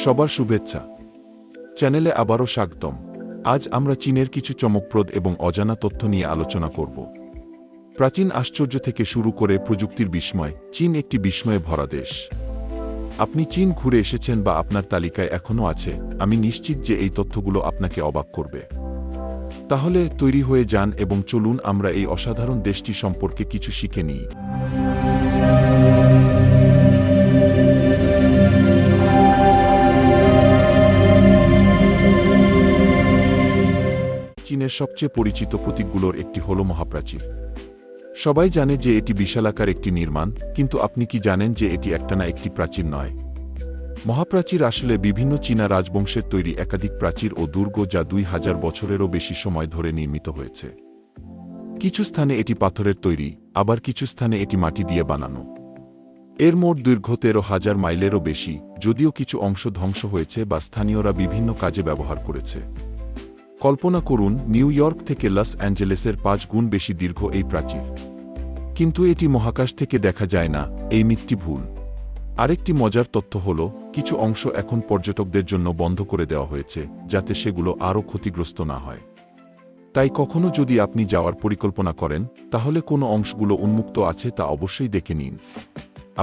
সবার শুভেচ্ছা। চ্যানেলে আবারও স্বাগতম। আজ আমরা চীনের কিছু চমকপ্রদ এবং অজানা তথ্য নিয়ে আলোচনা করব। প্রাচীন আশ্চর্য থেকে শুরু করে প্রযুক্তির বিস্ময়, চীন একটি বিস্ময়ে ভরা দেশ। আপনি চীন ঘুরে এসেছেন বা আপনার তালিকায় এখনও আছে, আমি নিশ্চিত যে এই তথ্যগুলো আপনাকে অবাক করবে। তাহলে তৈরি হয়ে যান এবং চলুন আমরা এই অসাধারণ দেশটি সম্পর্কে কিছু শিখে নিই। চীনের সবচেয়ে পরিচিত প্রতীকগুলোর একটি হল মহাপ্রাচীর। সবাই জানে যে এটি বিশালাকার একটি নির্মাণ, কিন্তু আপনি কি জানেন যে এটি একটানা একটি প্রাচীর নয়? মহাপ্রাচীর আসলে বিভিন্ন চীনা রাজবংশের তৈরি একাধিক প্রাচীর ও দুর্গ, যা 2000 বছরেরও বেশি সময় ধরে নির্মিত হয়েছে। কিছু স্থানে এটি পাথরের তৈরি, আবার কিছু স্থানে এটি মাটি দিয়ে বানানো। এর মোট দৈর্ঘ্য 13,000 মাইলেরও বেশি, যদিও কিছু অংশ ধ্বংস হয়েছে বা স্থানীয়রা বিভিন্ন কাজে ব্যবহার করেছে। কল্পনা করুন, নিউ ইয়র্ক থেকে লস অ্যাঞ্জেলেসের 5 গুণ বেশি দীর্ঘ এই প্রাচীর। কিন্তু এটি মহাকাশ থেকে দেখা যায় না, এই মিথটি ভুল। আরেকটি মজার তথ্য হল, কিছু অংশ এখন পর্যটকদের জন্য বন্ধ করে দেওয়া হয়েছে, যাতে সেগুলো আরও ক্ষতিগ্রস্ত না হয়। তাই কখনো যদি আপনি যাওয়ার পরিকল্পনা করেন, তাহলে কোনো অংশগুলো উন্মুক্ত আছে তা অবশ্যই দেখে নিন।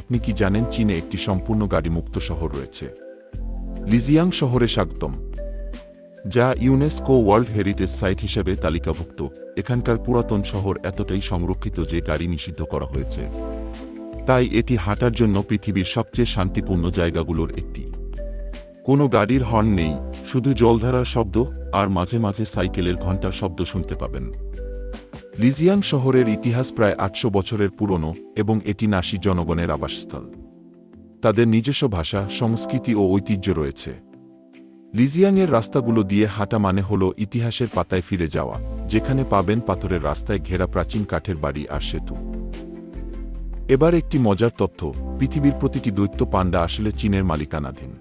আপনি কি জানেন চীনে একটি সম্পূর্ণ গাড়িমুক্ত শহর রয়েছে? লিজিয়াং শহরে স্বাগতম, যা ইউনেস্কো ওয়ার্ল্ড হেরিটেজ সাইট হিসেবে তালিকাভুক্ত। এখানকার পুরাতন শহর এতটাই সংরক্ষিত যে গাড়ি নিষিদ্ধ করা হয়েছে। তাই এটি হাঁটার জন্য পৃথিবীর সবচেয়ে শান্তিপূর্ণ জায়গাগুলোর একটি। কোনো গাড়ির হর্ন নেই, শুধু জলধারার শব্দ আর মাঝে মাঝে সাইকেলের ঘণ্টার শব্দ শুনতে পাবেন। লিজিয়াং শহরের ইতিহাস প্রায় 800 বছরের পুরনো এবং এটি নাসি জনগণের আবাসস্থল। তাদের নিজস্ব ভাষা, সংস্কৃতি ও ঐতিহ্য রয়েছে। লিজিয়াংয়ের রাস্তাগুলো দিয়ে হাঁটা মানে হল ইতিহাসের পাতায় ফিরে যাওয়া, যেখানে পাবেন পাথরের রাস্তায় ঘেরা প্রাচীন কাঠের বাড়ি আর সেতু। এবার একটি মজার তথ্য, পৃথিবীর প্রতিটি দৈত্য পান্ডা আসলে চীনের মালিকানাধীন।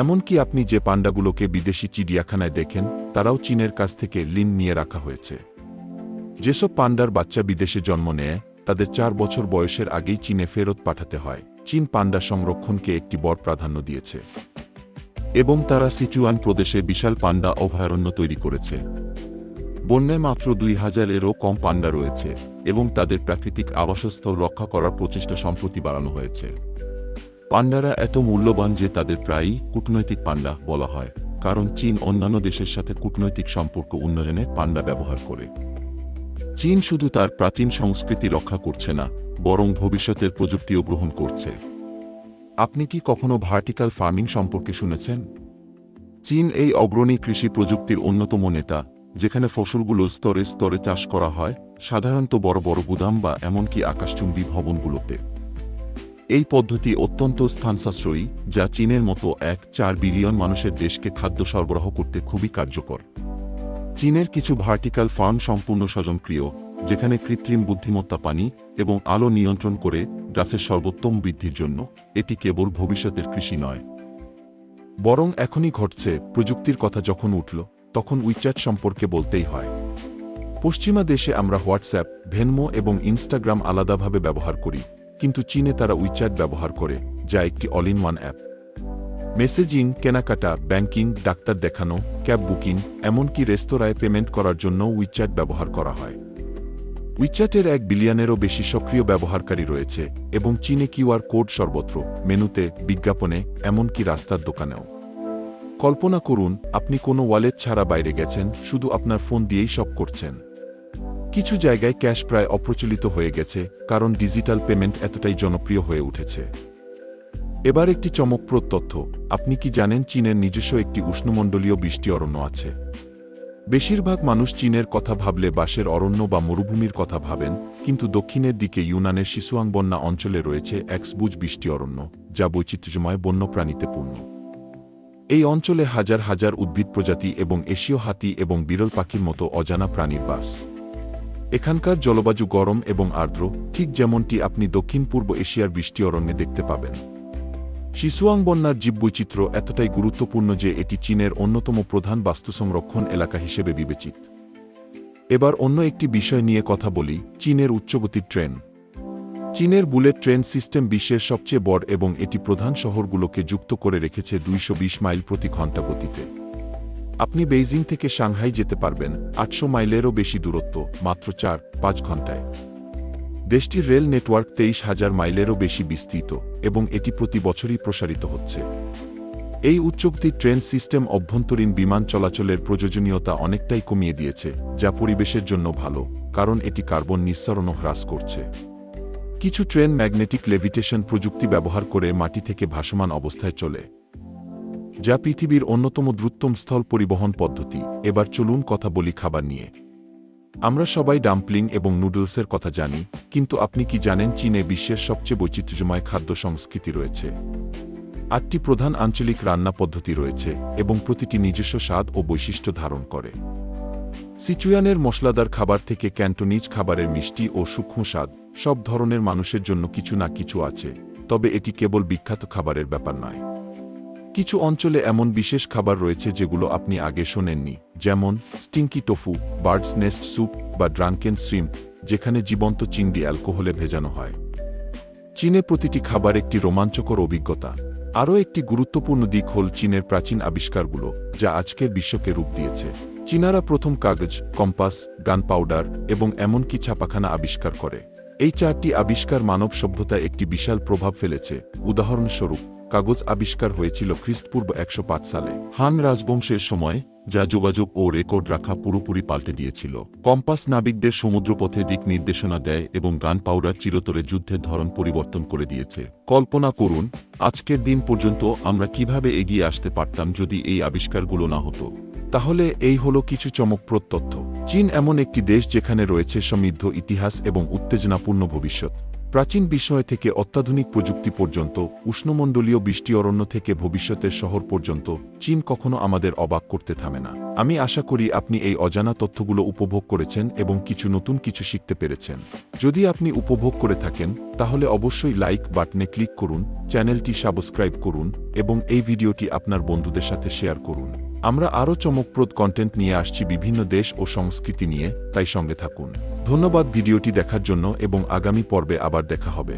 এমনকি আপনি যে পান্ডাগুলোকে বিদেশি চিড়িয়াখানায় দেখেন, তারাও চীনের কাছ থেকে লিন নিয়ে রাখা হয়েছে। যেসব পান্ডার বাচ্চা বিদেশে জন্ম নেয়, তাদের 4 বছর বয়সের আগেই চীনে ফেরত পাঠাতে হয়। চীন পান্ডা সংরক্ষণকে একটি বড় প্রাধান্য দিয়েছে এবং তারা সিচুয়ান প্রদেশে বিশাল পান্ডা অভয়ারণ্য তৈরি করেছে। বন্যায় মাত্র 2000-এরও কম পান্ডা রয়েছে এবং তাদের প্রাকৃতিক আবাসস্থল রক্ষা করার প্রচেষ্টা সম্প্রতি বাড়ানো হয়েছে। পান্ডারা এত মূল্যবান যে তাদের প্রায়ই কূটনৈতিক পান্ডা বলা হয়, কারণ চীন অন্যান্য দেশের সাথে কূটনৈতিক সম্পর্ক উন্নয়নে পান্ডা ব্যবহার করে। চীন শুধু তার প্রাচীন সংস্কৃতি রক্ষা করছে না, বরং ভবিষ্যতের প্রযুক্তিও গ্রহণ করছে। আপনি কি কখনো ভার্টিক্যাল ফার্মিং সম্পর্কে শুনেছেন? চীন এই অগ্রণী কৃষি প্রযুক্তির অন্যতম নেতা, যেখানে ফসলগুলো স্তরে স্তরে চাষ করা হয়, সাধারণত বড় বড় গুদাম বা এমনকি আকাশচুম্বী ভবনগুলোতে। এই পদ্ধতি অত্যন্ত স্থান সাশ্রয়ী, যা চীনের মতো 1.4 বিলিয়ন মানুষের দেশকে খাদ্য সরবরাহ করতে খুবই কার্যকর। চীনের কিছু ভার্টিক্যাল ফার্ম সম্পূর্ণ স্বয়ংক্রিয়, যেখানে কৃত্রিম বুদ্ধিমত্তা পানি এবং আলো নিয়ন্ত্রণ করে গাছের সর্বোত্তম বৃদ্ধির জন্য। এটি কেবল ভবিষ্যতের কৃষি নয়, বরং এখনই ঘটছে। প্রযুক্তির কথা যখন উঠল, তখন উইচ্যাট সম্পর্কে বলতেই হয়। পশ্চিমা দেশে আমরা হোয়াটসঅ্যাপ, ভেনমো এবং ইনস্টাগ্রাম আলাদাভাবে ব্যবহার করি, কিন্তু চীনে তারা উইচ্যাট ব্যবহার করে, যা একটি all in one app. Messaging, কেনাকাটা, ব্যাংকিং, ডাক্তার দেখানো, ক্যাব বুকিং, এমনকি রেস্তোরাঁয় পেমেন্ট করার জন্য উইচ্যাট ব্যবহার করা হয়। উইচ্যাটের 1 বিলিয়নেরও বেশি সক্রিয় ব্যবহারকারী রয়েছে এবং চীনে কিউআর কোড সর্বত্র, মেনুতে, বিজ্ঞাপনে, এমনকি রাস্তার দোকানেও। কল্পনা করুন, আপনি কোনো ওয়ালেট ছাড়া বাইরে গেছেন, শুধু আপনার ফোন দিয়েই সব করছেন। কিছু জায়গায় ক্যাশ প্রায় অপ্রচলিত হয়ে গেছে, কারণ ডিজিটাল পেমেন্ট এতটাই জনপ্রিয় হয়ে উঠেছে। এবার একটি চমকপ্রদ তথ্য, আপনি কি জানেন চীনের নিজস্ব একটি উষ্ণমণ্ডলীয় বৃষ্টি অরণ্য আছে? বেশিরভাগ মানুষ চীনের কথা ভাবলে বাঁশের অরণ্য বা মরুভূমির কথা ভাবেন, কিন্তু দক্ষিণের দিকে ইউনানের সিসুয়াংবন্যা অঞ্চলে রয়েছে এক সবুজ বৃষ্টি অরণ্য, যা বৈচিত্র্যময় বন্যপ্রাণীতে পূর্ণ। এই অঞ্চলে হাজার হাজার উদ্ভিদ প্রজাতি এবং এশীয় হাতি এবং বিরল পাখির মতো অজানা প্রাণীর বাস। এখানকার জলবায়ু গরম এবং আর্দ্র, ঠিক যেমনটি আপনি দক্ষিণ পূর্ব এশিয়ার বৃষ্টি অরণ্যে দেখতে পাবেন। সিসুয়াংবন্যার জীববৈচিত্র্য এতটাই গুরুত্বপূর্ণ যে এটি চীনের অন্যতম প্রধান বাস্তু সংরক্ষণ এলাকা হিসেবে বিবেচিত। এবার অন্য একটি বিষয় নিয়ে কথা বলি, চীনের উচ্চগতির ট্রেন। চীনের বুলেট ট্রেন সিস্টেম বিশ্বের সবচেয়ে বড় এবং এটি প্রধান শহরগুলোকে যুক্ত করে রেখেছে 220 মাইল প্রতি ঘন্টা গতিতে। আপনি বেইজিং থেকে সাংহাই যেতে পারবেন 800 মাইলেরও বেশি দূরত্ব মাত্র 4-5 ঘন্টায়। দেশটির রেল নেটওয়ার্ক 23,000 মাইলেরও বেশি বিস্তৃত এবং এটি প্রতি বছরই প্রসারিত হচ্ছে। এই উচ্চগতির ট্রেন সিস্টেম অভ্যন্তরীণ বিমান চলাচলের প্রয়োজনীয়তা অনেকটাই কমিয়ে দিয়েছে, যা পরিবেশের জন্য ভালো, কারণ এটি কার্বন নিঃসরণও হ্রাস করছে। কিছু ট্রেন ম্যাগনেটিক লেভিটেশন প্রযুক্তি ব্যবহার করে মাটি থেকে ভাসমান অবস্থায় চলে, যা পৃথিবীর অন্যতম দ্রুততম স্থল পরিবহন পদ্ধতি। এবার চলুন কথা বলি খাবার নিয়ে। আমরা সবাই ডাম্পলিং এবং নুডলসের কথা জানি, কিন্তু আপনি কি জানেন চীনে বিশ্বের সবচেয়ে বৈচিত্র্যময় খাদ্য সংস্কৃতি রয়েছে? 8টি প্রধান আঞ্চলিক রান্না পদ্ধতি রয়েছে এবং প্রতিটি নিজস্ব স্বাদ ও বৈশিষ্ট্য ধারণ করে। সিচুয়ানের মশলাদার খাবার থেকে ক্যান্টোনিজ খাবারের মিষ্টি ও সূক্ষ্ম স্বাদ, সব ধরনের মানুষের জন্য কিছু না কিছু আছে, তবে এটি কেবল বিখ্যাত খাবারের ব্যাপার নয়। কিছু অঞ্চলে এমন বিশেষ খাবার রয়েছে যেগুলো আপনি আগে শোনেননি, যেমন স্টিংকি টোফু, বার্ডস নেস্ট স্যুপ বা ড্রাঙ্কেন শ্রিম্প, যেখানে জীবন্ত চিংড়ি অ্যালকোহলে ভেজানো হয়। চীনে প্রতিটি খাবার একটি রোমাঞ্চকর অভিজ্ঞতা। আরও একটি গুরুত্বপূর্ণ দিক হল চীনের প্রাচীন আবিষ্কারগুলো, যা আজকের বিশ্বকে রূপ দিয়েছে। চীনারা প্রথম কাগজ, কম্পাস, গান পাউডার এবং এমনকি ছাপাখানা আবিষ্কার করে। এই 4টি আবিষ্কার মানব সভ্যতায় একটি বিশাল প্রভাব ফেলেছে। উদাহরণস্বরূপ, কাগজ আবিষ্কার হয়েছিল খ্রিস্টপূর্ব 105 সালে হান রাজবংশের সময়, যা যোগাযোগ ও রেকর্ড রাখা পুরোপুরি পাল্টে দিয়েছিল। কম্পাস নাবিকদের সমুদ্রপথে দিক নির্দেশনা দেয় এবং গান পাউডার চিরতরে যুদ্ধের ধরন পরিবর্তন করে দিয়েছে। কল্পনা করুন, আজকের দিন পর্যন্ত আমরা কিভাবে এগিয়ে আসতে পারতাম যদি এই আবিষ্কারগুলো না হতো। তাহলে এই হলো কিছু চমকপ্রদ তথ্য। চীন এমন একটি দেশ যেখানে রয়েছে সমৃদ্ধ ইতিহাস এবং উত্তেজনাপূর্ণ ভবিষ্যৎ। প্রাচীন বিষয় থেকে অত্যাধুনিক প্রযুক্তি পর্যন্ত, উষ্ণমণ্ডলীয় বৃষ্টি অরণ্য থেকে ভবিষ্যতের শহর পর্যন্ত, চীন কখনো আমাদের অবাক করতে থামে না। আমি আশা করি আপনি এই অজানা তথ্যগুলো উপভোগ করেছেন এবং নতুন কিছু শিখতে পেরেছেন। যদি আপনি উপভোগ করে থাকেন, তাহলে অবশ্যই লাইক বাটনে ক্লিক করুন, চ্যানেলটি সাবস্ক্রাইব করুন এবং এই ভিডিওটি আপনার বন্ধুদের সাথে শেয়ার করুন। আমরা আরও চমকপ্রদ কন্টেন্ট নিয়ে আসছি বিভিন্ন দেশ ও সংস্কৃতি নিয়ে, তাই সঙ্গে থাকুন। ধন্যবাদ ভিডিওটি দেখার জন্য এবং আগামী পর্বে আবার দেখা হবে।